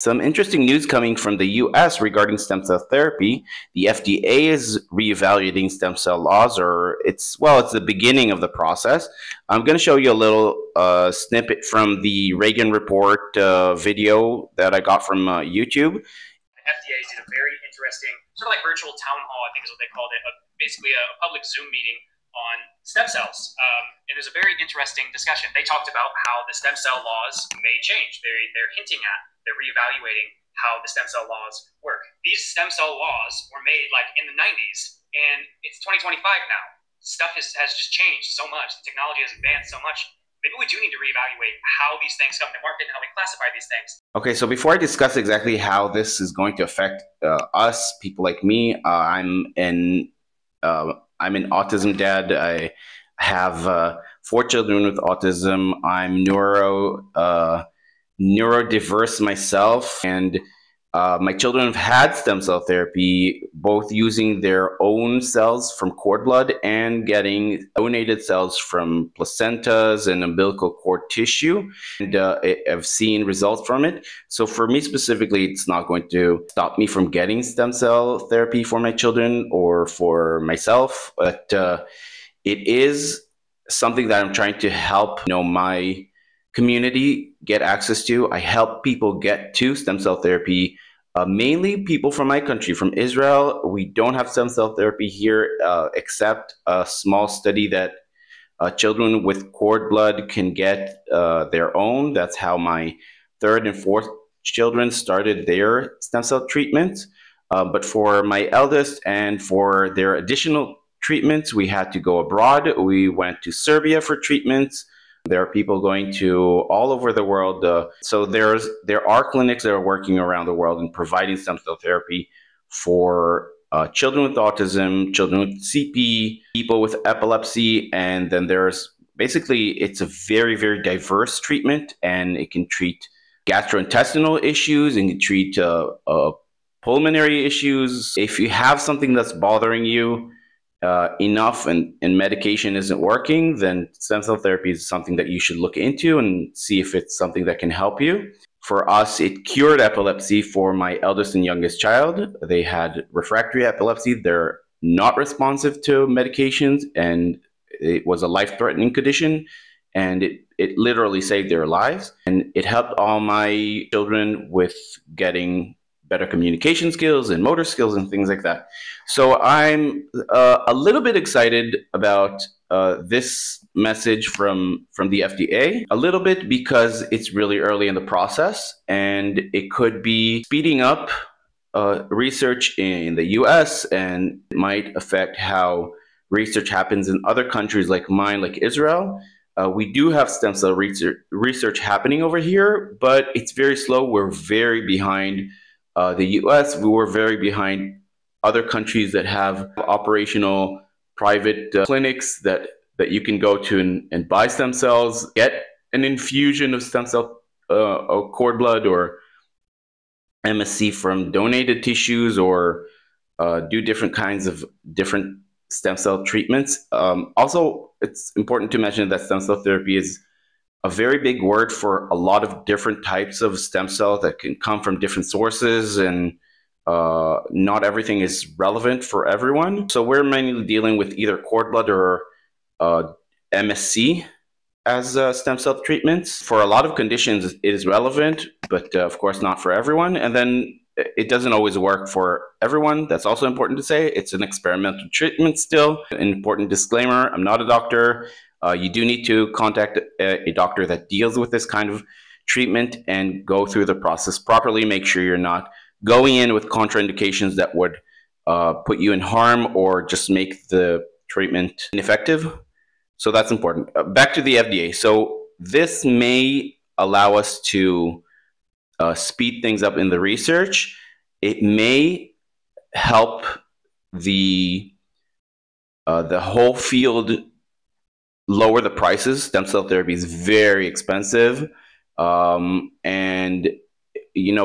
Some interesting news coming from the US regarding stem cell therapy. The FDA is reevaluating stem cell laws, or it's the beginning of the process. I'm going to show you a little snippet from the Reagan Report video that I got from YouTube. FDA did a very interesting, sort of like virtual town hall, I think is what they called it, basically a public Zoom meeting on stem cells. And it was a very interesting discussion. They talked about how the stem cell laws may change. They're hinting at, they're reevaluating how the stem cell laws work. These stem cell laws were made like in the 90s, and it's 2025 now. Stuff has just changed so much. The technology has advanced so much. Maybe we do need to reevaluate how these things come to market and how we classify these things. Okay, so before I discuss exactly how this is going to affect us, people like me, I'm an autism dad. I have 4 children with autism. I'm neurodiverse myself, and my children have had stem cell therapy, both using their own cells from cord blood and getting donated cells from placentas and umbilical cord tissue. And I've seen results from it. So for me specifically, it's not going to stop me from getting stem cell therapy for my children or for myself, but it is something that I'm trying to help my community get access to. I help people get to stem cell therapy, mainly people from my country, from Israel. We don't have stem cell therapy here, except a small study that children with cord blood can get their own. That's how my 3rd and 4th children started their stem cell treatment. But for my eldest and for their additional treatments, we had to go abroad. We went to Serbia for treatments. There are people going to all over the world. So there are clinics that are working around the world and providing stem cell therapy for children with autism, children with CP, people with epilepsy, and then it's a very, very diverse treatment, and it can treat gastrointestinal issues and can treat pulmonary issues. If you have something that's bothering you enough and medication isn't working, then stem cell therapy is something that you should look into and see if it's something that can help you. For us, it cured epilepsy for my eldest and youngest child. They had refractory epilepsy. They're not responsive to medications, and it was a life-threatening condition, and it literally saved their lives. And it helped all my children with getting better communication skills and motor skills and things like that. So I'm a little bit excited about this message from the FDA, a little bit because it's really early in the process, and it could be speeding up research in the US, and it might affect how research happens in other countries like mine, like Israel. We do have stem cell research happening over here, but it's very slow. We're very behind the US. We were very behind other countries that have operational private clinics that you can go to and buy stem cells, get an infusion of stem cell cord blood or MSC from donated tissues, or do different kinds of different stem cell treatments. Also, it's important to mention that stem cell therapy is a very big word for a lot of different types of stem cells that can come from different sources, and not everything is relevant for everyone. So we're mainly dealing with either cord blood or MSC as stem cell treatments. For a lot of conditions, it is relevant, but of course not for everyone. And then it doesn't always work for everyone. That's also important to say. It's an experimental treatment still. An important disclaimer, I'm not a doctor. You do need to contact a doctor that deals with this kind of treatment and go through the process properly. Make sure you're not going in with contraindications that would put you in harm or just make the treatment ineffective. So that's important. Back to the FDA. So this may allow us to speed things up in the research. It may help the whole field lower the prices. Stem cell therapy is very expensive, and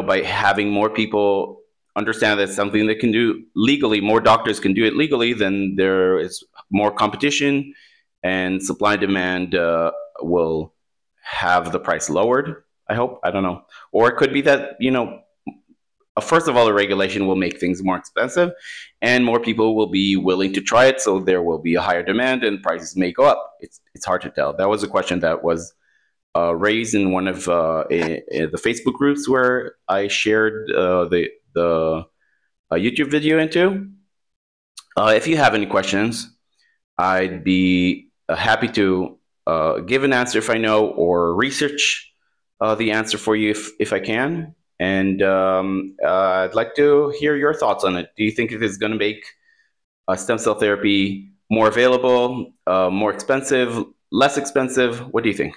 by having more people understand that it's something they can do legally, more doctors can do it legally, then there is more competition, and supply and demand will have the price lowered. I hope. I don't know. Or it could be that first of all, the regulation will make things more expensive, and more people will be willing to try it. So there will be a higher demand, and prices may go up. It's hard to tell. That was a question that was raised in one of the Facebook groups where I shared the YouTube video into. If you have any questions, I'd be happy to give an answer if I know, or research the answer for you if I can. And I'd like to hear your thoughts on it. Do you think it is going to make stem cell therapy more available, more expensive, less expensive? What do you think?